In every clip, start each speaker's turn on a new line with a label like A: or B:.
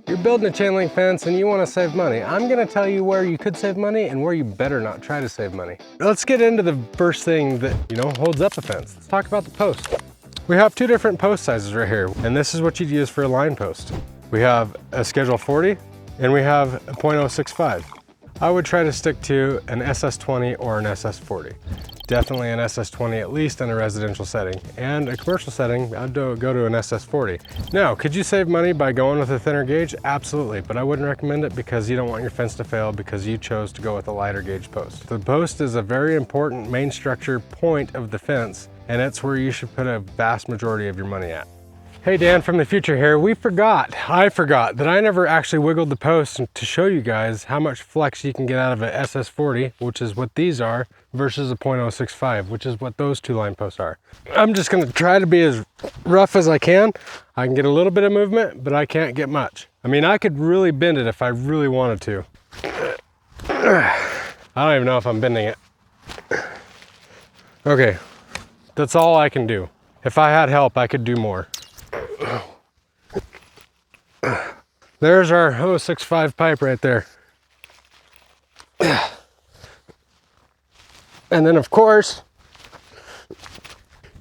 A: You're building a chain link fence and you want to save money. I'm going to tell you where you could save money and where you better not try to save money. Let's get into the first thing that, holds up a fence. Let's talk about the post. We have two different post sizes right here, and this is what you'd use for a line post. We have a schedule 40 and we have a .065. I would try to stick to an SS20 or an SS40. Definitely an SS20 at least in a residential setting, and a commercial setting, I'd go to an SS40. Now, could you save money by going with a thinner gauge? Absolutely, but I wouldn't recommend it because you don't want your fence to fail because you chose to go with a lighter gauge post. The post is a very important main structure point of the fence, and it's where you should put a vast majority of your money at. Hey Dan from the future here. I forgot that I never actually wiggled the post to show you guys how much flex you can get out of an SS40, which is what these are, versus a .065, which is what those two line posts are. I'm just gonna try to be as rough as I can. I can get a little bit of movement, but I can't get much. I mean, I could really bend it if I really wanted to. I don't even know if I'm bending it. Okay, that's all I can do. If I had help, I could do more. There's our 065 pipe right there. And then of course,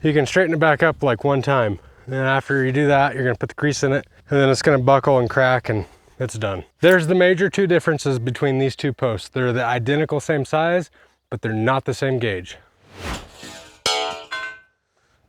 A: you can straighten it back up like one time. And then after you do that, you're gonna put the grease in it, and then it's gonna buckle and crack and it's done. There's the major two differences between these two posts. They're the identical same size, but they're not the same gauge.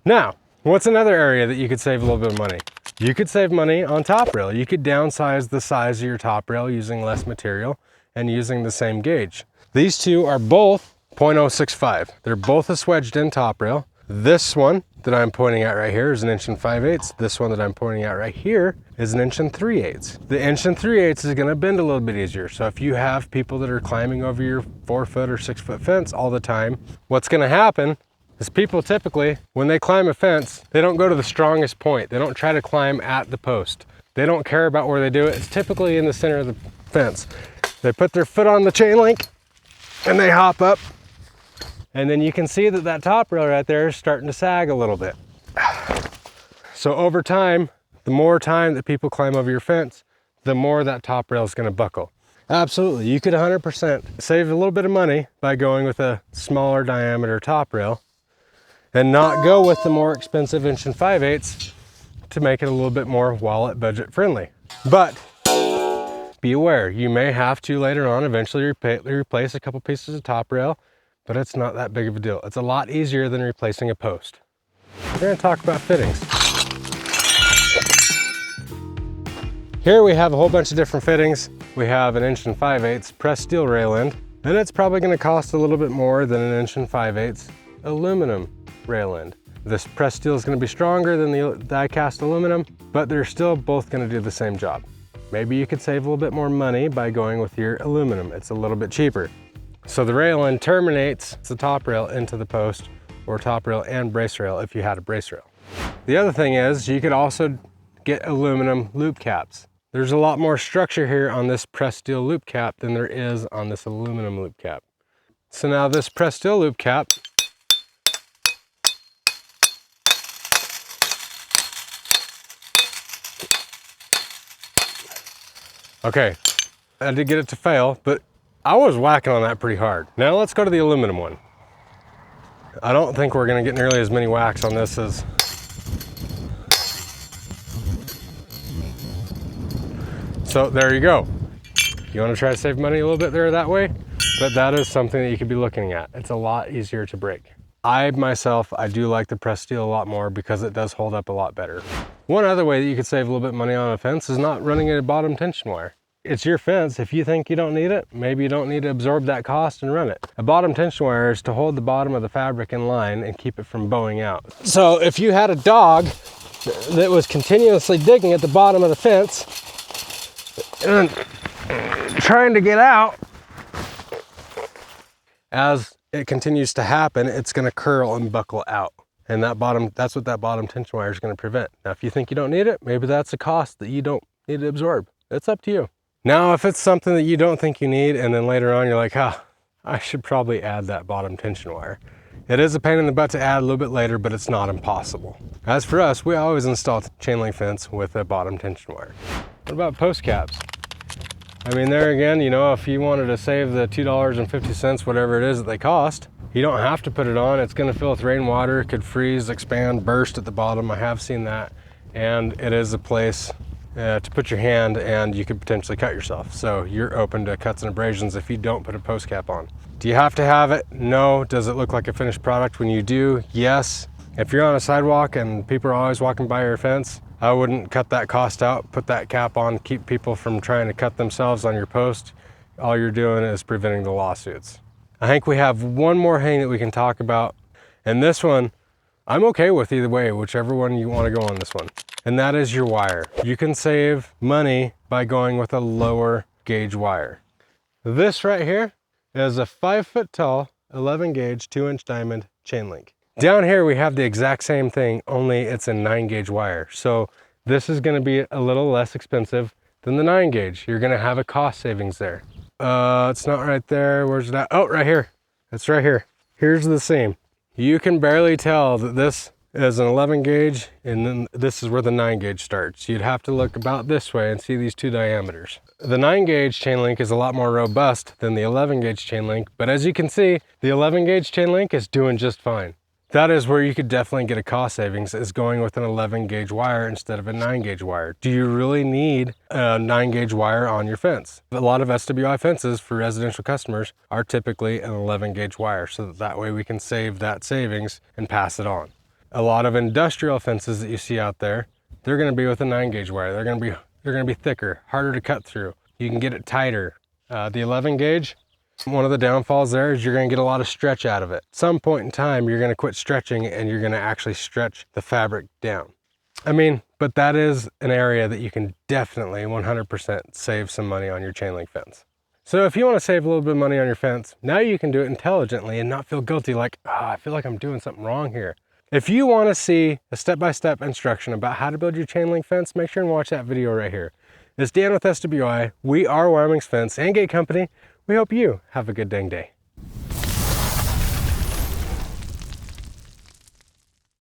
A: Now, what's another area that you could save a little bit of money? You could save money on top rail. You could downsize the size of your top rail using less material and using the same gauge. These two are both .065. They're both a swedged in top rail. This one that I'm pointing at right here is 1 5/8. This one that I'm pointing at right here is 1 3/8. The 1 3/8 is gonna bend a little bit easier. So if you have people that are climbing over your 4-foot or 6-foot fence all the time, what's gonna happen is people typically, when they climb a fence, they don't go to the strongest point. They don't try to climb at the post. They don't care about where they do it. It's typically in the center of the fence. They put their foot on the chain link and they hop up. And then you can see that that top rail right there is starting to sag a little bit. So over time, the more time that people climb over your fence, the more that top rail is gonna buckle. Absolutely, you could 100% save a little bit of money by going with a smaller diameter top rail and not go with the more expensive 1 5/8 to make it a little bit more wallet budget friendly. But be aware, you may have to later on eventually replace a couple pieces of top rail, but it's not that big of a deal. It's a lot easier than replacing a post. We're gonna talk about fittings. Here we have a whole bunch of different fittings. We have an 1 5/8 pressed steel rail end, and it's probably gonna cost a little bit more than an 1 5/8 aluminum rail end. This pressed steel is going to be stronger than the die cast aluminum, but they're still both going to do the same job. Maybe you could save a little bit more money by going with your aluminum. It's a little bit cheaper. So the rail end terminates the top rail into the post, or top rail and brace rail if you had a brace rail. The other thing is you could also get aluminum loop caps. There's a lot more structure here on this pressed steel loop cap than there is on this aluminum loop cap. So now this pressed steel loop cap, okay, I did get it to fail, but I was whacking on that pretty hard. Now let's go to the aluminum one. I don't think we're gonna get nearly as many whacks on this as... So there you go. You wanna try to save money a little bit there that way? But that is something that you could be looking at. It's a lot easier to break. I do like the pressed steel a lot more because it does hold up a lot better. One other way that you could save a little bit of money on a fence is not running a bottom tension wire. It's your fence. If you think you don't need it, maybe you don't need to absorb that cost and run it. A bottom tension wire is to hold the bottom of the fabric in line and keep it from bowing out. So if you had a dog that was continuously digging at the bottom of the fence and trying to get out, as it continues to happen, it's going to curl and buckle out. And that's what that bottom tension wire is going to prevent. Now, if you think you don't need it, maybe that's a cost that you don't need to absorb. It's up to you. Now, if it's something that you don't think you need, and then later on you're like, I should probably add that bottom tension wire. It is a pain in the butt to add a little bit later, but it's not impossible. As for us, we always install chain link fence with a bottom tension wire. What about post caps? I mean, there again, you know, if you wanted to save the $2.50, whatever it is that they cost, you don't have to put it on. It's gonna fill with rainwater. It could freeze, expand, burst at the bottom. I have seen that. And it is a place to put your hand, and you could potentially cut yourself. So you're open to cuts and abrasions if you don't put a post cap on. Do you have to have it? No. Does it look like a finished product when you do? Yes. If you're on a sidewalk and people are always walking by your fence, I wouldn't cut that cost out, put that cap on, keep people from trying to cut themselves on your post. All you're doing is preventing the lawsuits. I think we have one more thing that we can talk about, and this one, I'm okay with either way, whichever one you want to go on this one, and that is your wire. You can save money by going with a lower gauge wire. This right here is a 5 foot tall, 11 gauge, 2-inch diamond chain link. Down here we have the exact same thing, only it's a 9 gauge wire. So this is going to be a little less expensive than the 9 gauge. You're going to have a cost savings there. It's not right there. Where's it at? Oh, right here. It's right here. Here's the seam. You can barely tell that this is an 11 gauge and then this is where the 9 gauge starts. You'd have to look about this way and see these two diameters. The 9 gauge chain link is a lot more robust than the 11 gauge chain link, but as you can see, the 11 gauge chain link is doing just fine. That is where you could definitely get a cost savings, is going with an 11 gauge wire instead of a 9 gauge wire. Do you really need a 9 gauge wire on your fence? A lot of SWI fences for residential customers are typically an 11 gauge wire, so that way we can save that savings and pass it on. A lot of industrial fences that you see out there, they're going to be with a 9 gauge wire. They're going to be thicker, harder to cut through. You can get it tighter. The 11 gauge, one of the downfalls there is you're going to get a lot of stretch out of it. At some point in time, you're going to quit stretching and you're going to actually stretch the fabric down. I mean, but that is an area that you can definitely 100% save some money on your chain link fence. So if you want to save a little bit of money on your fence, now you can do it intelligently and not feel guilty like, I feel like I'm doing something wrong here. If you want to see a step-by-step instruction about how to build your chain link fence, make sure and watch that video right here. It's Dan with SWI. We are Wyoming's Fence and Gate Company. We hope you have a good dang day.